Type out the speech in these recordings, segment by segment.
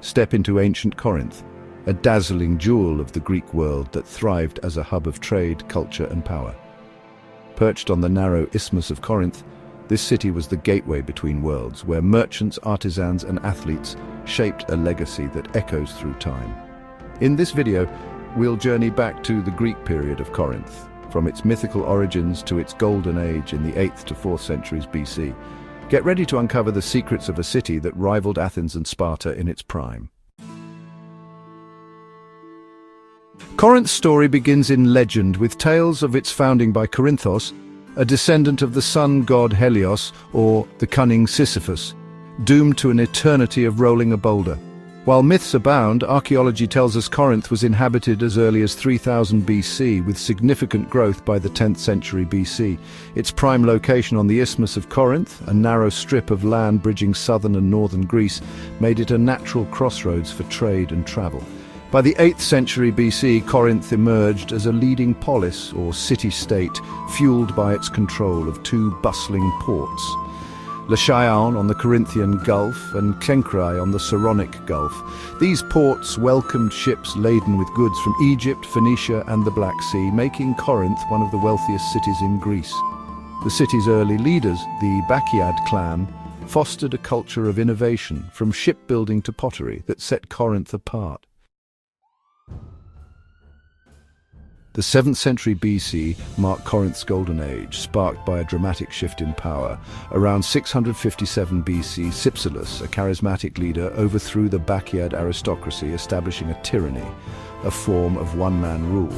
step into ancient Corinth, a dazzling jewel of the Greek world that thrived as a hub of trade, culture, and power. Perched on the narrow Isthmus of Corinth, this city was the gateway between worlds, where merchants, artisans, and athletes shaped a legacy that echoes through time. In this video, we'll journey back to the Greek period of Corinth, from its mythical origins to its golden age in the 8th to 4th centuries BC. Get ready to uncover the secrets of a city that rivaled Athens and Sparta in its prime. Corinth's story begins in legend with tales of its founding by Corinthos, a descendant of the sun god Helios, or the cunning Sisyphus, doomed to an eternity of rolling a boulder. While myths abound, archaeology tells us Corinth was inhabited as early as 3000 BC, with significant growth by the 10th century BC. Its prime location on the Isthmus of Corinth, a narrow strip of land bridging southern and northern Greece, made it a natural crossroads for trade and travel. By the 8th century BC, Corinth emerged as a leading polis, or city-state, fueled by its control of two bustling ports: Lechaion on the Corinthian Gulf and Cenchreae on the Saronic Gulf. These ports welcomed ships laden with goods from Egypt, Phoenicia, and the Black Sea, making Corinth one of the wealthiest cities in Greece. The city's early leaders, the Bacchiad clan, fostered a culture of innovation, from shipbuilding to pottery, that set Corinth apart. The 7th century BC marked Corinth's golden age, sparked by a dramatic shift in power. Around 657 BC, Cypselid, a charismatic leader, overthrew the Bacchiad aristocracy, establishing a tyranny, a form of one-man rule.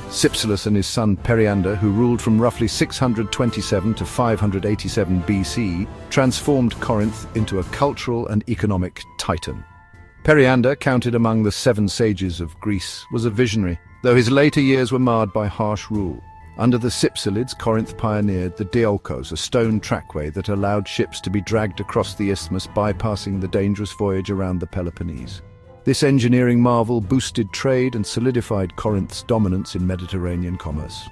Cypselid and his son Periander, who ruled from roughly 627 to 587 BC, transformed Corinth into a cultural and economic titan. Periander, counted among the 7 sages of Greece, was a visionary, though his later years were marred by harsh rule. Under the Cypselids, Corinth pioneered the Diolkos, a stone trackway that allowed ships to be dragged across the isthmus, bypassing the dangerous voyage around the Peloponnese. This engineering marvel boosted trade and solidified Corinth's dominance in Mediterranean commerce.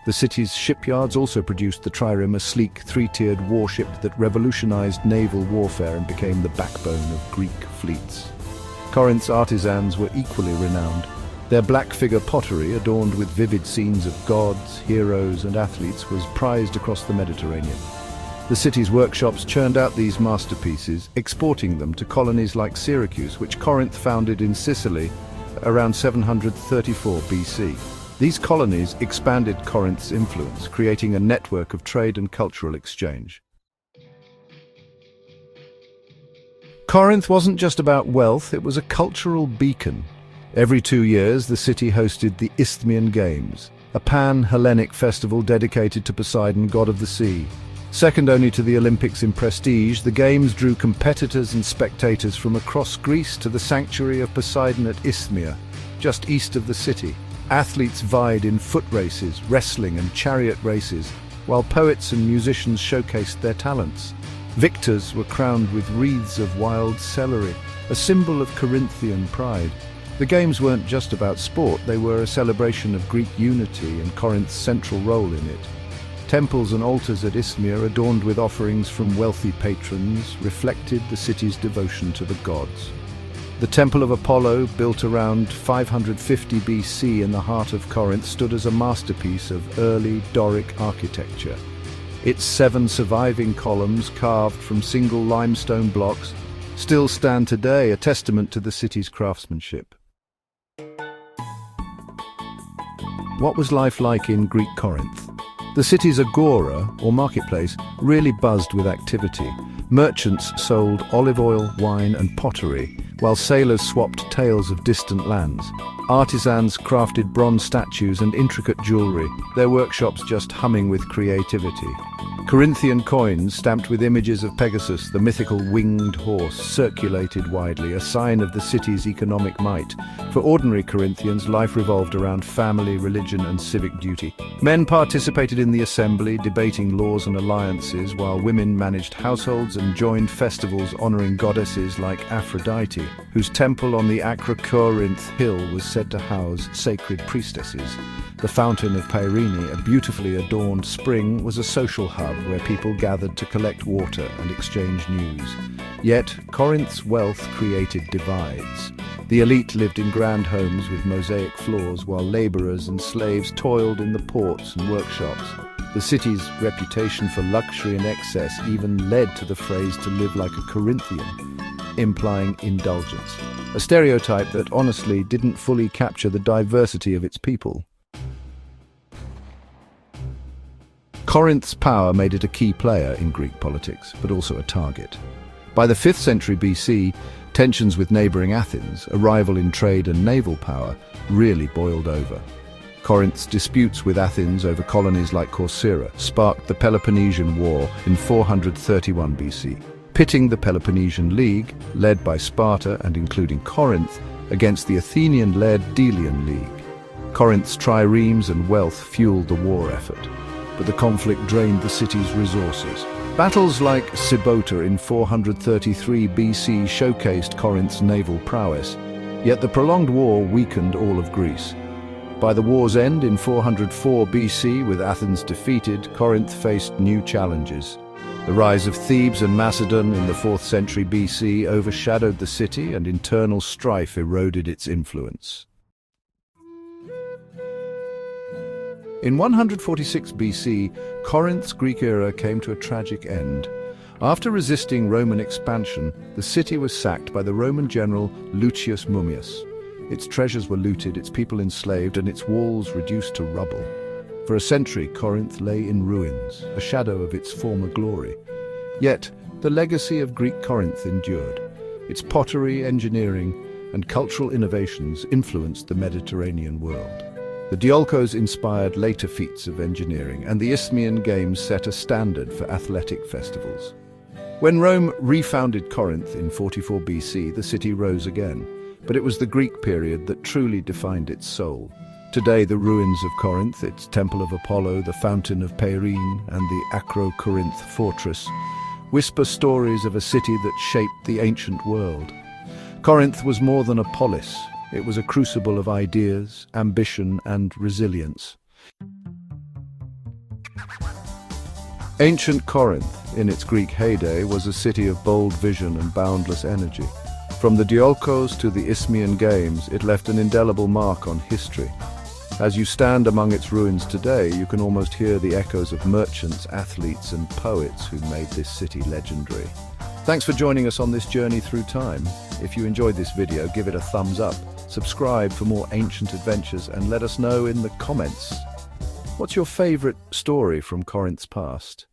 The city's shipyards also produced the trireme, a sleek, 3-tiered warship that revolutionized naval warfare and became the backbone of Greek fleets. Corinth's artisans were equally renowned. Their black-figure pottery, adorned with vivid scenes of gods, heroes, and athletes, was prized across the Mediterranean. The city's workshops churned out these masterpieces, exporting them to colonies like Syracuse, which Corinth founded in Sicily around 734 BC. These colonies expanded Corinth's influence, creating a network of trade and cultural exchange. Corinth wasn't just about wealth, it was a cultural beacon. Every 2 years, the city hosted the Isthmian Games, a pan-Hellenic festival dedicated to Poseidon, god of the sea. Second only to the Olympics in prestige, the Games drew competitors and spectators from across Greece to the sanctuary of Poseidon at Isthmia, just east of the city. Athletes vied in foot races, wrestling, and chariot races, while poets and musicians showcased their talents. Victors were crowned with wreaths of wild celery, a symbol of Corinthian pride. The Games weren't just about sport, they were a celebration of Greek unity and Corinth's central role in it. Temples and altars at Isthmia, adorned with offerings from wealthy patrons, reflected the city's devotion to the gods. The Temple of Apollo, built around 550 BC in the heart of Corinth, stood as a masterpiece of early Doric architecture. Its 7 surviving columns, carved from single limestone blocks, still stand today, a testament to the city's craftsmanship. What was life like in Greek Corinth? The city's agora, or marketplace, really buzzed with activity. Merchants sold olive oil, wine, and pottery, while sailors swapped tales of distant lands. Artisans crafted bronze statues and intricate jewelry, their workshops just humming with creativity. Corinthian coins, stamped with images of Pegasus, the mythical winged horse, circulated widely, a sign of the city's economic might. For ordinary Corinthians, life revolved around family, religion, and civic duty. Men participated in the assembly, debating laws and alliances, while women managed households and joined festivals honoring goddesses like Aphrodite, whose temple on the Corinth hill was said to house sacred priestesses. The Fountain of Pyrene, a beautifully adorned spring, was a social hub where people gathered to collect water and exchange news. Yet, Corinth's wealth created divides. The elite lived in grand homes with mosaic floors, while laborers and slaves toiled in the ports and workshops. The city's reputation for luxury and excess even led to the phrase "to live like a Corinthian," implying indulgence, a stereotype that honestly didn't fully capture the diversity of its people. Corinth's power made it a key player in Greek politics, but also a target. By the 5th century BC, tensions with neighbouring Athens, a rival in trade and naval power, really boiled over. Corinth's disputes with Athens over colonies like Corcyra sparked the Peloponnesian War in 431 BC, pitting the Peloponnesian League, led by Sparta and including Corinth, against the Athenian-led Delian League. Corinth's triremes and wealth fueled the war effort, but the conflict drained the city's resources. Battles like Sybota in 433 BC showcased Corinth's naval prowess, yet the prolonged war weakened all of Greece. By the war's end in 404 BC, with Athens defeated, Corinth faced new challenges. The rise of Thebes and Macedon in the 4th century BC overshadowed the city, and internal strife eroded its influence. In 146 BC, Corinth's Greek era came to a tragic end. After resisting Roman expansion, the city was sacked by the Roman general Lucius Mummius. Its treasures were looted, its people enslaved, and its walls reduced to rubble. For a century, Corinth lay in ruins, a shadow of its former glory. Yet, the legacy of Greek Corinth endured. Its pottery, engineering, and cultural innovations influenced the Mediterranean world. The Diolkos inspired later feats of engineering, and the Isthmian Games set a standard for athletic festivals. When Rome refounded Corinth in 44 BC, the city rose again. But it was the Greek period that truly defined its soul. Today, the ruins of Corinth, its Temple of Apollo, the Fountain of Peirene, and the Acro-Corinth fortress, whisper stories of a city that shaped the ancient world. Corinth was more than a polis. It was a crucible of ideas, ambition, and resilience. Ancient Corinth, in its Greek heyday, was a city of bold vision and boundless energy. From the Diolkos to the Isthmian Games, it left an indelible mark on history. As you stand among its ruins today, you can almost hear the echoes of merchants, athletes, and poets who made this city legendary. Thanks for joining us on this journey through time. If you enjoyed this video, give it a thumbs up, subscribe for more ancient adventures, and let us know in the comments. What's your favorite story from Corinth's past?